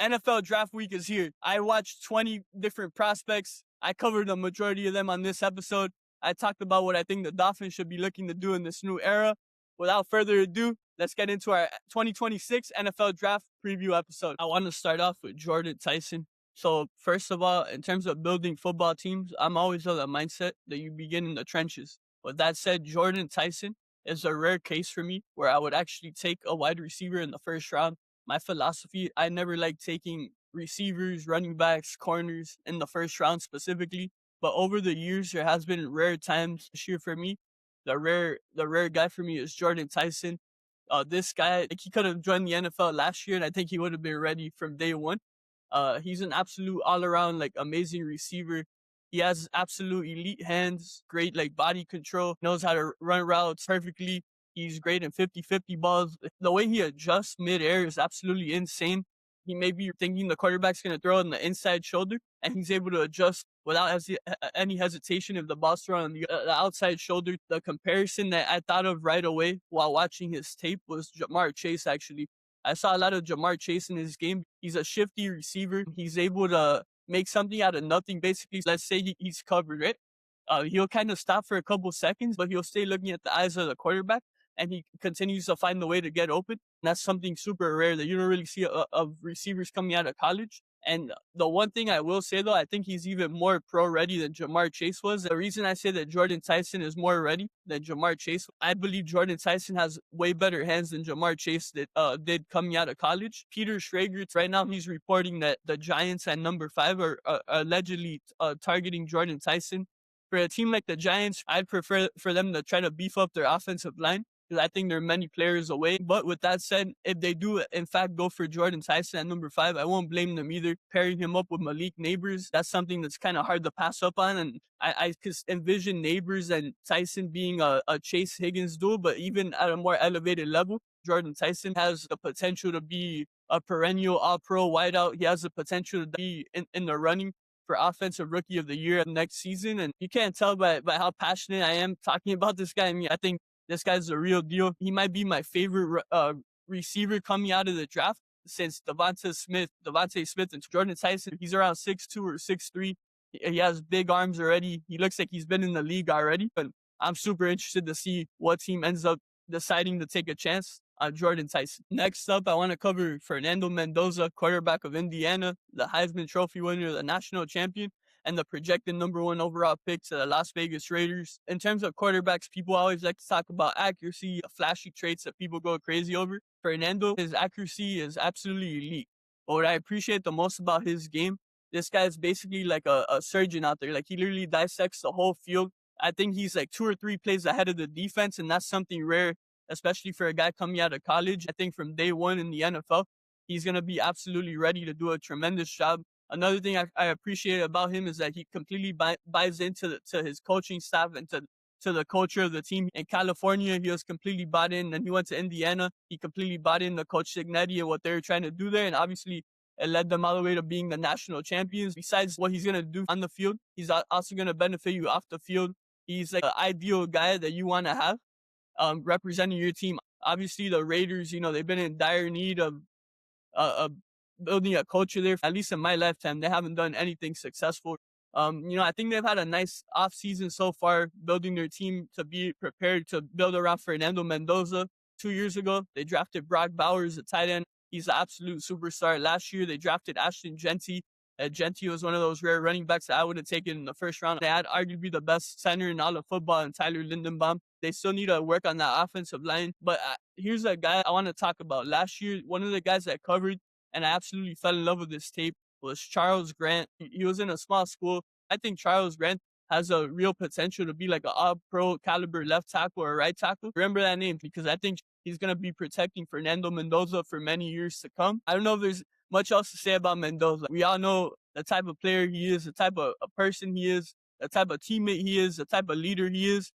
NFL draft week is here. I watched 20 different prospects. I covered the majority of them on this episode. I talked about what I think the Dolphins should be looking to do in this new era. Without further ado, let's get into our 2026 NFL draft preview episode. I want to start off with Jordyn Tyson. So first of all, in terms of building football teams, I'm always of the mindset that you begin in the trenches. With that said, Jordyn Tyson is a rare case for me where I would actually take a wide receiver in the first round. My philosophy, I never like taking receivers, running backs, corners in the first round specifically. But over the years, there has been rare times this year for me. The rare guy for me is Jordyn Tyson. This guy, like, he could have joined the NFL last year, and I think he would have been ready from day one. He's an absolute all-around, like, amazing receiver. He has absolute elite hands, great, like, body control, knows how to run routes perfectly. He's great in 50-50 balls. The way he adjusts midair is absolutely insane. He may be thinking the quarterback's going to throw it on the inside shoulder, and he's able to adjust without any hesitation if the ball's thrown on the outside shoulder. The comparison that I thought of right away while watching his tape was Ja'Marr Chase, actually. I saw a lot of Ja'Marr Chase in his game. He's a shifty receiver. He's able to make something out of nothing, basically. Let's say he's covered, right? He'll kind of stop for a couple seconds, but he'll stay looking at the eyes of the quarterback, and he continues to find the way to get open. And that's something super rare that you don't really see of receivers coming out of college. And the one thing I will say, though, I think he's even more pro-ready than Ja'Marr Chase was. The reason I say that Jordyn Tyson is more ready than Ja'Marr Chase, I believe Jordyn Tyson has way better hands than Ja'Marr Chase did coming out of college. Peter Schrager, right now, he's reporting that the Giants at number 5 are allegedly targeting Jordyn Tyson. For a team like the Giants, I'd prefer for them to try to beef up their offensive line, because I think they're many players away. But with that said, if they do, in fact, go for Jordyn Tyson at number 5, I won't blame them either. Pairing him up with Malik Neighbors, that's something that's kind of hard to pass up on. And I could envision Neighbors and Tyson being a Chase Higgins duel, but even at a more elevated level, Jordyn Tyson has the potential to be a perennial all-pro wideout. He has the potential to be in the running for Offensive Rookie of the Year next season. And you can't tell by how passionate I am talking about this guy. I mean, I think this guy's the real deal. He might be my favorite receiver coming out of the draft since Devontae Smith and Jordyn Tyson. He's around 6'2" or 6'3". He has big arms already. He looks like he's been in the league already. But I'm super interested to see what team ends up deciding to take a chance on Jordyn Tyson. Next up, I want to cover Fernando Mendoza, quarterback of Indiana, the Heisman Trophy winner, the national champion, and the projected number 1 overall pick to the Las Vegas Raiders. In terms of quarterbacks, people always like to talk about accuracy, flashy traits that people go crazy over. Fernando, his accuracy is absolutely elite. But what I appreciate the most about his game, this guy is basically like a surgeon out there. Like, he literally dissects the whole field. I think he's like 2 or 3 plays ahead of the defense, and that's something rare, especially for a guy coming out of college. I think from day one in the NFL, he's going to be absolutely ready to do a tremendous job. Another thing I appreciate about him is that he completely buys into his coaching staff and to the culture of the team. In California, he was completely bought in. And he went to Indiana. He completely bought in to Coach Signetti and what they were trying to do there. And obviously, it led them all the way to being the national champions. Besides what he's going to do on the field, he's also going to benefit you off the field. He's like an ideal guy that you want to have representing your team. Obviously, the Raiders, they've been in dire need of building a culture there. At least in my lifetime, they haven't done anything successful. I think they've had a nice offseason so far, building their team to be prepared to build around Fernando Mendoza. 2 years ago, they drafted Brock Bowers, a tight end. He's an absolute superstar. Last year, they drafted Ashton Jeanty. Jeanty was one of those rare running backs that I would have taken in the first round. They had arguably the best center in all of football, and Tyler Lindenbaum. They still need to work on that offensive line. But here's a guy I want to talk about. Last year, one of the guys that covered, and I absolutely fell in love with this tape, was Charles Grant. He was in a small school. I think Charles Grant has a real potential to be like an all-pro caliber left tackle or right tackle. Remember that name, because I think he's going to be protecting Fernando Mendoza for many years to come. I don't know if there's much else to say about Mendoza. We all know the type of player he is, the type of a person he is, the type of teammate he is, the type of leader he is.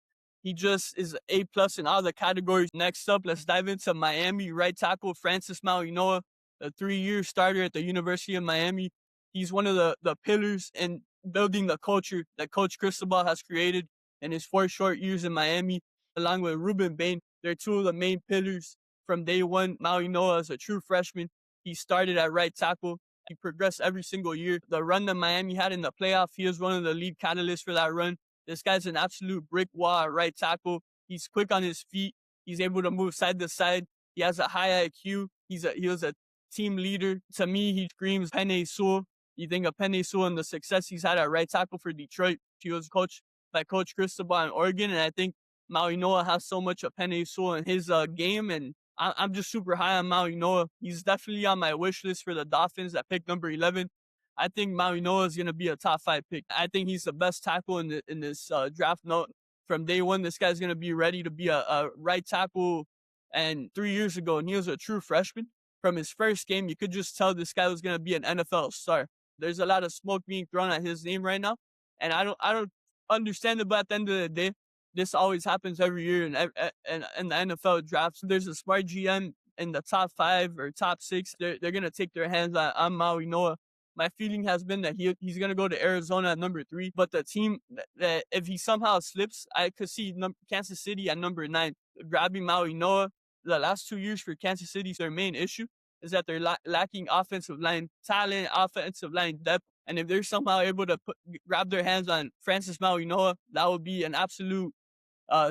He just is A+ in all the categories. Next up, let's dive into Miami right tackle Francis Mauigoa, a 3-year starter at the University of Miami. He's one of the pillars in building the culture that Coach Cristobal has created in his 4 short years in Miami, along with Reuben Bain. They're 2 of the main pillars from day one. Mauigoa is a true freshman. He started at right tackle. He progressed every single year. The run that Miami had in the playoff, he was one of the lead catalysts for that run. This guy's an absolute brick wall at right tackle. He's quick on his feet. He's able to move side to side. He has a high IQ. He was a team leader. To me, he screams Penei Sewell. You think of Penei Sewell and the success he's had at right tackle for Detroit. He was coached by Coach Cristobal in Oregon, and I think Mauigoa has so much of Penei Sewell in his game, and I'm just super high on Mauigoa. He's definitely on my wish list for the Dolphins at pick number 11. I think Mauigoa is going to be a top 5 pick. I think he's the best tackle in this draft note. From day one, this guy's going to be ready to be a right tackle. And 3 years ago, and he was a true freshman. From his first game, you could just tell this guy was going to be an NFL star. There's a lot of smoke being thrown at his name right now, and I don't understand it. But at the end of the day, this always happens every year in the NFL drafts. There's a smart GM in the top 5 or top 6. They're going to take their hands on Mauigoa. My feeling has been that he's going to go to Arizona at number 3. But the team, that if he somehow slips, I could see Kansas City at number 9, grabbing Mauigoa. The last 2 years for Kansas City, their main issue is that they're lacking offensive line talent, offensive line depth. And if they're somehow able to grab their hands on Francis Mauigoa, that would be an absolute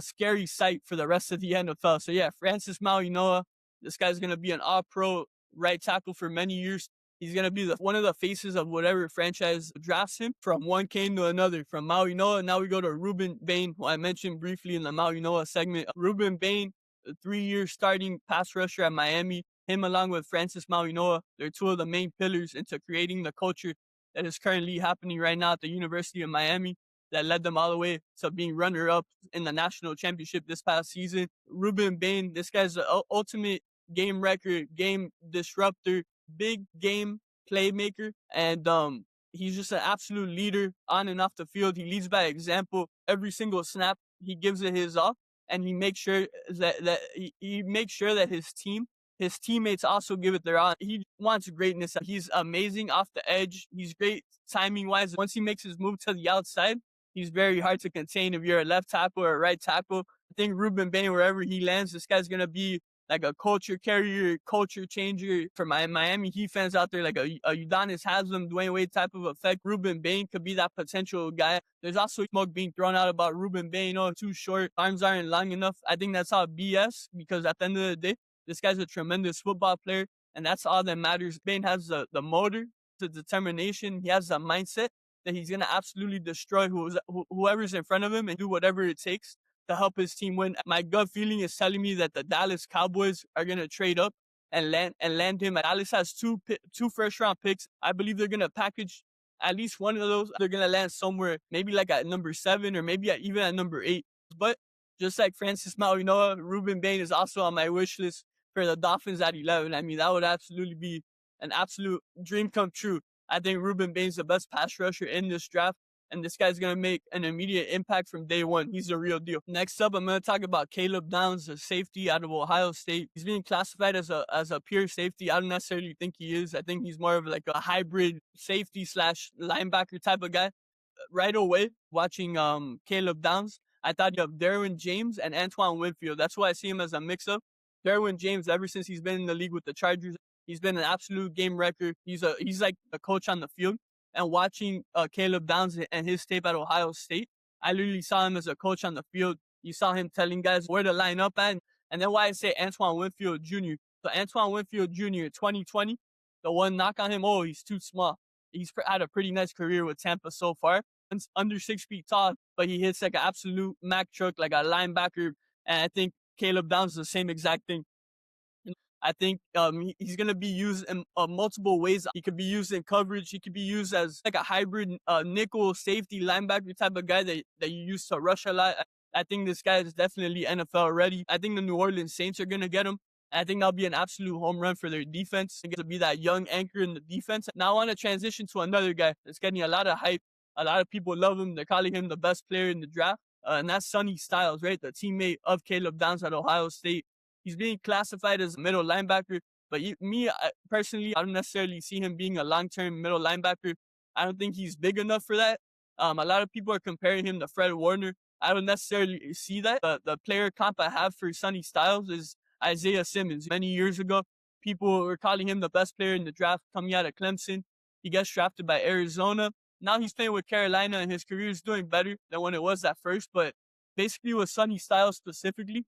scary sight for the rest of the NFL. So yeah, Francis Mauigoa, this guy's going to be an all-pro right tackle for many years. He's going to be one of the faces of whatever franchise drafts him, from one cane to another. From Mauigoa, now we go to Reuben Bain, who I mentioned briefly in the Mauigoa segment. Reuben Bain, a 3-year starting pass rusher at Miami. Him along with Francis Mauigoa, they're two of the main pillars into creating the culture that is currently happening right now at the University of Miami, that led them all the way to being runner-up in the national championship this past season. Reuben Bain, this guy's the ultimate game record, game disruptor, big game playmaker, and he's just an absolute leader on and off the field. He leads by example. Every single snap, he gives it his all, and he makes sure that he makes sure that his teammates also give it their all. He wants greatness. He's amazing off the edge. He's great timing-wise. Once he makes his move to the outside, he's very hard to contain if you're a left tackle or a right tackle. I think Reuben Bain, wherever he lands, this guy's going to be like a culture carrier, culture changer for my Miami Heat fans out there, like a Udonis Haslem, Dwayne Wade type of effect. Reuben Bain could be that potential guy. There's also smoke being thrown out about Reuben Bain, too short, arms aren't long enough. I think that's all BS, because at the end of the day, this guy's a tremendous football player, and that's all that matters. Bain has the motor, the determination. He has the mindset that he's going to absolutely destroy whoever's in front of him and do whatever it takes to help his team win. My gut feeling is telling me that the Dallas Cowboys are going to trade up and land him. Dallas has two first-round picks. I believe they're going to package at least one of those. They're going to land somewhere, maybe like at number 7 or maybe even at number 8. But just like Francis Mauigoa, Reuben Bain is also on my wish list for the Dolphins at 11. I mean, that would absolutely be an absolute dream come true. I think Reuben Bain's the best pass rusher in this draft, and this guy's going to make an immediate impact from day one. He's the real deal. Next up, I'm going to talk about Caleb Downs, a safety out of Ohio State. He's being classified as a pure safety. I don't necessarily think he is. I think he's more of like a hybrid safety / linebacker type of guy. Right away, watching Caleb Downs, I thought of Derwin James and Antoine Winfield. That's why I see him as a mix-up. Derwin James, ever since he's been in the league with the Chargers, he's been an absolute game wrecker. He's like a coach on the field. And watching Caleb Downs and his tape at Ohio State, I literally saw him as a coach on the field. You saw him telling guys where to line up at. And then why I say Antoine Winfield Jr. So Antoine Winfield Jr. 2020, the one knock on him, he's too small. He's had a pretty nice career with Tampa so far. He's under 6 feet tall, but he hits like an absolute Mack truck, like a linebacker. And I think Caleb Downs is the same exact thing. I think he's going to be used in multiple ways. He could be used in coverage. He could be used as like a hybrid nickel safety linebacker type of guy that you use to rush a lot. I think this guy is definitely NFL ready. I think the New Orleans Saints are going to get him. I think that'll be an absolute home run for their defense. To be that young anchor in the defense. Now I want to transition to another guy that's getting a lot of hype. A lot of people love him. They're calling him the best player in the draft. And that's Sonny Styles, right? The teammate of Caleb Downs at Ohio State. He's being classified as a middle linebacker, but personally, I don't necessarily see him being a long-term middle linebacker. I don't think he's big enough for that. A lot of people are comparing him to Fred Warner. I don't necessarily see that. The player comp I have for Sonny Styles is Isaiah Simmons. Many years ago, People were calling him the best player in the draft coming out of Clemson. He gets drafted by Arizona. Now he's playing with Carolina, and his career is doing better than when it was at first. But basically with Sonny Styles specifically,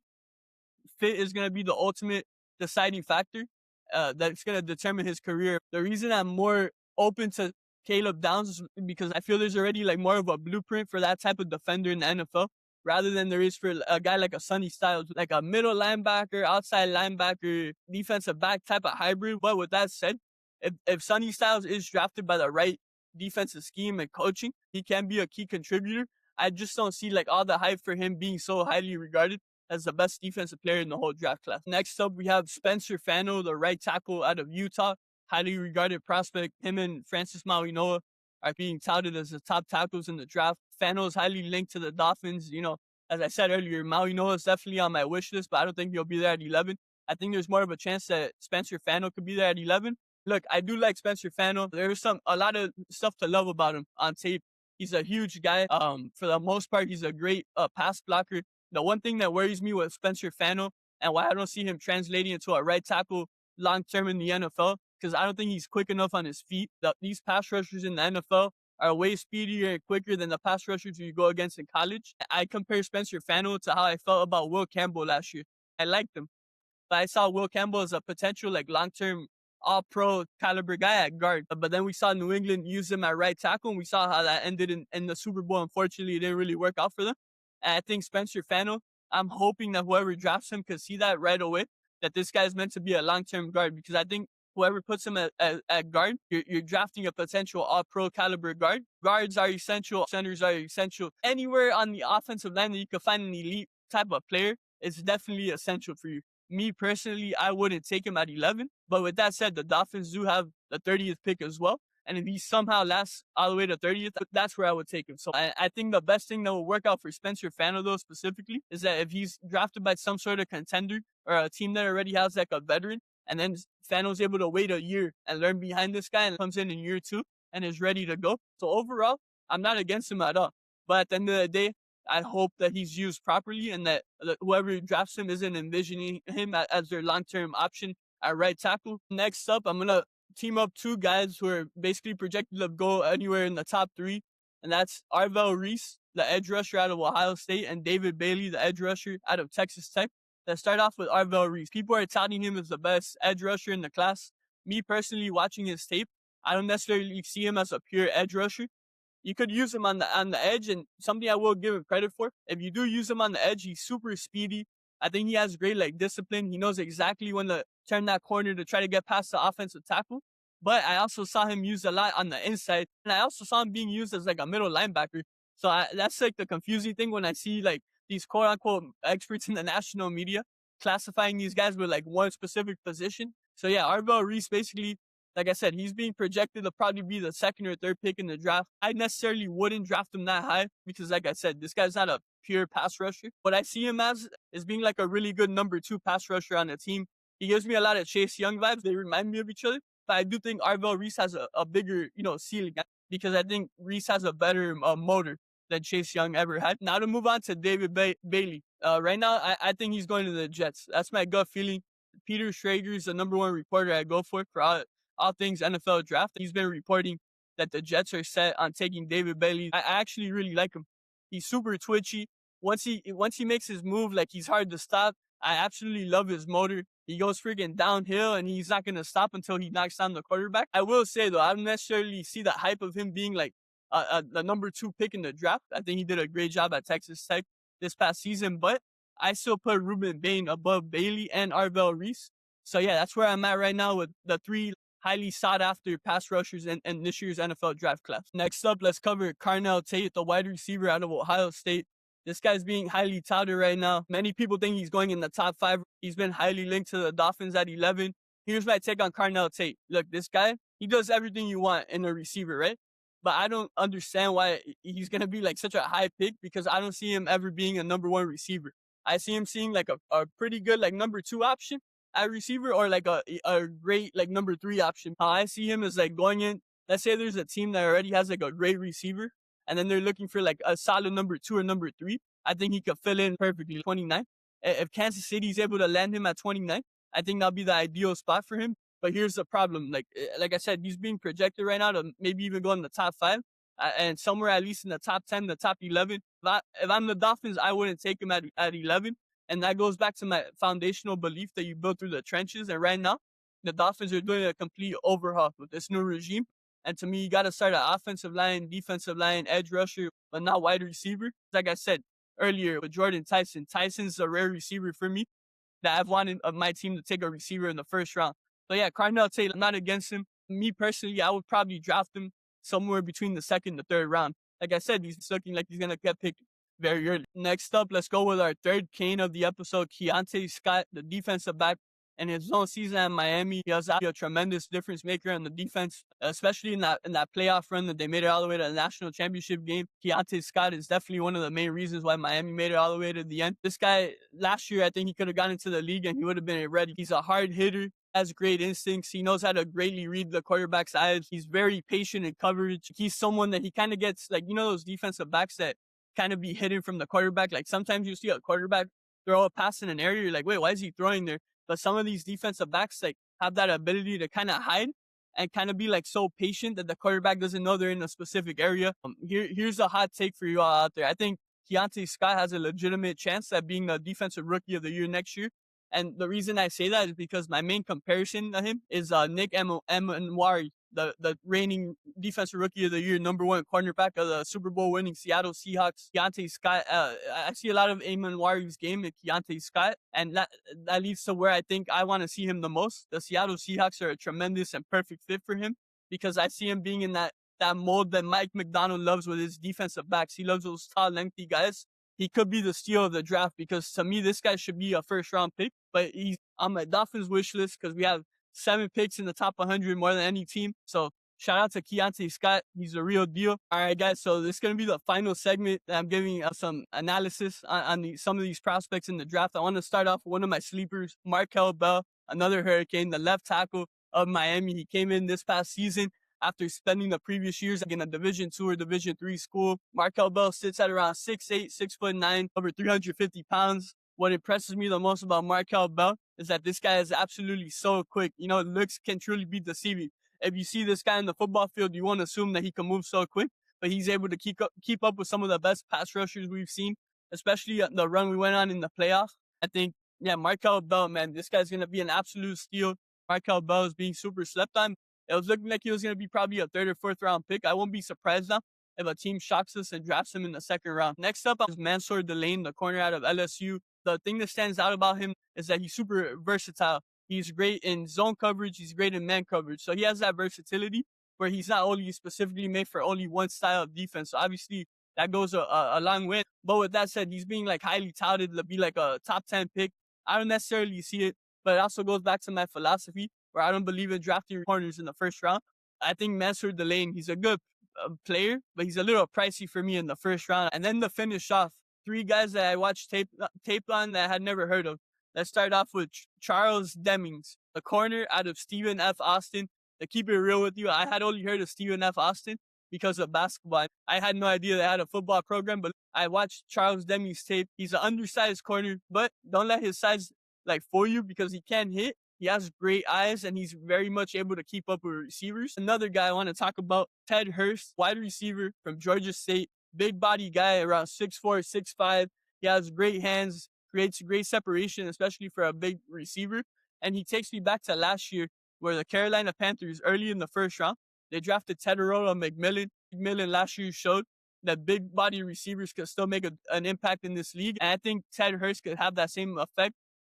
fit is going to be the ultimate deciding factor that's going to determine his career. The reason I'm more open to Caleb Downs is because I feel there's already like more of a blueprint for that type of defender in the NFL rather than there is for a guy like a Sonny Styles, like a middle linebacker, outside linebacker, defensive back type of hybrid. But with that said, if Sonny Styles is drafted by the right defensive scheme and coaching, he can be a key contributor. I just don't see like all the hype for him being so highly regarded as the best defensive player in the whole draft class. Next up, we have Spencer Fano, the right tackle out of Utah, highly regarded prospect. Him and Francis Mauigoa are being touted as the top tackles in the draft. Fano is highly linked to the Dolphins. You know, as I said earlier, Mauigoa is definitely on my wish list, but I don't think he'll be there at 11. I think there's more of a chance that Spencer Fano could be there at 11. Look, I do like Spencer Fano. There's a lot of stuff to love about him on tape. He's a huge guy. For the most part, he's a great pass blocker. The one thing that worries me with Spencer Fano and why I don't see him translating into a right tackle long-term in the NFL, because I don't think he's quick enough on his feet. These pass rushers in the NFL are way speedier and quicker than the pass rushers you go against in college. I compare Spencer Fano to how I felt about Will Campbell last year. I liked him, but I saw Will Campbell as a potential like long-term all-pro caliber guy at guard. But then we saw New England use him at right tackle, and we saw how that ended in the Super Bowl. Unfortunately, it didn't really work out for them. And I think Spencer Fano, I'm hoping that whoever drafts him could see that right away, that this guy's meant to be a long-term guard, because I think whoever puts him at guard, you're drafting a potential all-pro caliber guard. Guards are essential. Centers are essential. Anywhere on the offensive line that you can find an elite type of player is definitely essential for you. Me personally, I wouldn't take him at 11. But with that said, the Dolphins do have the 30th pick as well. And if he somehow lasts all the way to 30th, that's where I would take him. So I think the best thing that will work out for Spencer Fano, though, specifically, is that if he's drafted by some sort of contender or a team that already has like a veteran, and then Fano's able to wait a year and learn behind this guy and comes in year 2 and is ready to go. So overall, I'm not against him at all. But at the end of the day, I hope that he's used properly and that whoever drafts him isn't envisioning him as their long-term option at right tackle. Next up, I'm going to team up two guys who are basically projected to go anywhere in the top 3, and that's Arvell Reese, the edge rusher out of Ohio State, and David Bailey, the edge rusher out of Texas Tech. Let's start off with Arvell Reese. People are touting him as the best edge rusher in the class. Me personally, watching his tape, I don't necessarily see him as a pure edge rusher. You could use him on the edge, and something I will give him credit for, if you do use him on the edge, he's super speedy. I think he has great like discipline. He knows exactly when to turn that corner to try to get past the offensive tackle. But I also saw him used a lot on the inside, and I also saw him being used as like a middle linebacker. So that's like the confusing thing when I see like these quote unquote experts in the national media classifying these guys with like one specific position. So yeah, Arvell Reese basically, like I said, he's being projected to probably be the 2nd or 3rd pick in the draft. I necessarily wouldn't draft him that high because, like I said, this guy's not a pure pass rusher. What I see him as is being like a really good number 2 pass rusher on the team. He gives me a lot of Chase Young vibes. They remind me of each other. But I do think Arvell Reese has a bigger, ceiling, because I think Reese has a better motor than Chase Young ever had. Now to move on to David Bailey. Right now, I think he's going to the Jets. That's my gut feeling. Peter Schrager is the number 1 reporter I go for all things NFL draft. He's been reporting that the Jets are set on taking David Bailey. I actually really like him. He's super twitchy. Once he makes his move, like, he's hard to stop. I absolutely love his motor. He goes freaking downhill, and he's not going to stop until he knocks down the quarterback. I will say, though, I don't necessarily see the hype of him being like the number 2 pick in the draft. I think he did a great job at Texas Tech this past season, but I still put Reuben Bain above Bailey and Arvell Reese. So yeah, that's where I'm at right now with the 3 highly sought-after pass rushers in this year's NFL draft class. Next up, let's cover Carnell Tate, the wide receiver out of Ohio State. This guy's being highly touted right now. Many people think he's going in the top 5. He's been highly linked to the Dolphins at 11. Here's my take on Carnell Tate. Look, this guy, he does everything you want in a receiver, right? But I don't understand why he's going to be like such a high pick, because I don't see him ever being a number 1 receiver. I see him seeing like a pretty good like number 2 option at receiver, or like a great like number 3 option. I see him as like going in, let's say there's a team that already has like a great receiver, and then they're looking for like a solid number 2 or number 3. I think he could fill in perfectly. 29. If Kansas City's able to land him at 29, I think that'll be the ideal spot for him. But here's the problem. Like I said, he's being projected right now to maybe even go in the top 5. And somewhere at least in the top 10, the top 11. If I'm the Dolphins, I wouldn't take him at 11. And that goes back to my foundational belief that you built through the trenches. And right now, the Dolphins are doing a complete overhaul with this new regime. And to me, you got to start an offensive line, defensive line, edge rusher, but not wide receiver. Like I said earlier with Jordyn Tyson, Tyson's a rare receiver for me that I've wanted of my team to take a receiver in the first round. So yeah, Carnell Tate, I'm not against him. Me personally, I would probably draft him somewhere between the second and third round. Like I said, he's looking like he's going to get picked very early. Next up, let's go with our third cane of the episode, Keontae Scott, the defensive back. In his own season at Miami, he was a tremendous difference maker on the defense, especially in that playoff run that they made it all the way to the national championship game. Keontae Scott is definitely one of the main reasons why Miami made it all the way to the end. This guy, last year, I think he could have gotten into the league and he would have been ready. He's a hard hitter, has great instincts. He knows how to greatly read the quarterback's eyes. He's very patient in coverage. He's someone that he kind of gets, like, you know, those defensive backs that kind of be hidden from the quarterback. Like sometimes you see a quarterback throw a pass in an area, you're like, wait, why is he throwing there? But some of these defensive backs like have that ability to kind of hide and kind of be like so patient that the quarterback doesn't know they're in a specific area. Here's a hot take for you all out there. I think Keontae Scott has a legitimate chance at being the defensive rookie of the year next year. And the reason I say that is because my main comparison to him is Nick Emanwari, the reigning defensive rookie of the year, #1 cornerback of the Super Bowl winning Seattle Seahawks. Keontae Scott, I see a lot of Emanwari's game in Keontae Scott, and that leads to where I think I want to see him the most. The Seattle Seahawks are a tremendous and perfect fit for him because I see him being in that mold that Mike McDonald loves with his defensive backs. He loves those tall, lengthy guys. He could be the steal of the draft because to me, this guy should be a first-round pick, but he's on my Dolphins wish list because we have 7 picks in the top 100 more than any team. So shout out to Keontae Scott. He's a real deal. All right, guys. So this is going to be the final segment that I'm giving some analysis on some of these prospects in the draft. I want to start off with one of my sleepers, Markel Bell, another Hurricane, the left tackle of Miami. He came in this past season after spending the previous years in a Division II or Division III school. Markel Bell sits at around 6'8", 6'9", over 350 pounds. What impresses me the most about Markel Bell is that this guy is absolutely so quick. You know, looks can truly be deceiving. If you see this guy in the football field, you won't assume that he can move so quick, but he's able to keep up with some of the best pass rushers we've seen, especially the run we went on in the playoffs. I think, yeah, Markel Bell, man, this guy's going to be an absolute steal. Markel Bell is being super slept on. It was looking like he was going to be probably a 3rd or 4th round pick. I won't be surprised now if a team shocks us and drafts him in the 2nd round. Next up is Mansoor Delane, the corner out of LSU. The thing that stands out about him is that he's super versatile. He's great in zone coverage. He's great in man coverage. So he has that versatility where he's not only specifically made for only one style of defense. So obviously that goes a long way. But with that said, he's being like highly touted to be like a top 10 pick. I don't necessarily see it, but it also goes back to my philosophy where I don't believe in drafting corners in the 1st round. I think Mansoor Delane, he's a good player, but he's a little pricey for me in the 1st round. And then to finish off, 3 guys that I watched tape on that I had never heard of. Let's start off with Charles Demmings, the corner out of Stephen F. Austin. To keep it real with you, I had only heard of Stephen F. Austin because of basketball. I had no idea they had a football program, but I watched Charles Demmings tape. He's an undersized corner, but don't let his size fool you because he can hit. He has great eyes, and he's very much able to keep up with receivers. Another guy I want to talk about, Ted Hurst, wide receiver from Georgia State. Big body guy, around 6'4", 6'5". He has great hands, creates great separation, especially for a big receiver. And he takes me back to last year where the Carolina Panthers, early in the 1st round, they drafted Teterola McMillan. McMillan last year showed that big body receivers could still make an impact in this league. And I think Ted Hurst could have that same effect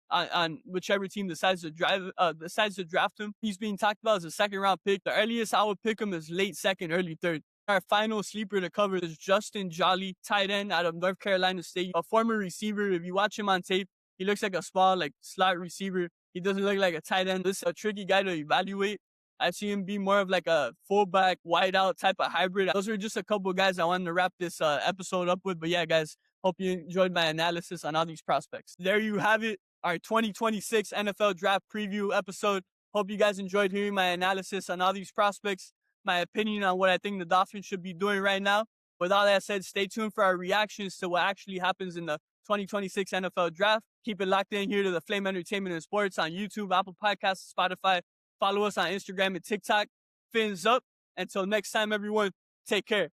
on whichever team decides to draft him. He's being talked about as a 2nd round pick. The earliest I would pick him is late 2nd, early 3rd. Our final sleeper to cover is Justin Joly, tight end out of North Carolina State, a former receiver. If you watch him on tape, he looks like a small, slot receiver. He doesn't look like a tight end. This is a tricky guy to evaluate. I see him be more of like a fullback, wide out type of hybrid. Those were just a couple guys I wanted to wrap this episode up with. But yeah, guys, hope you enjoyed my analysis on all these prospects. There you have it, our 2026 NFL Draft Preview episode. Hope you guys enjoyed hearing my analysis on all these prospects, my opinion on what I think the Dolphins should be doing right now. With all that said, stay tuned for our reactions to what actually happens in the 2026 NFL Draft. Keep it locked in here to the Flame Entertainment and Sports on YouTube, Apple Podcasts, Spotify. Follow us on Instagram and TikTok. Fins up. Until next time, everyone, take care.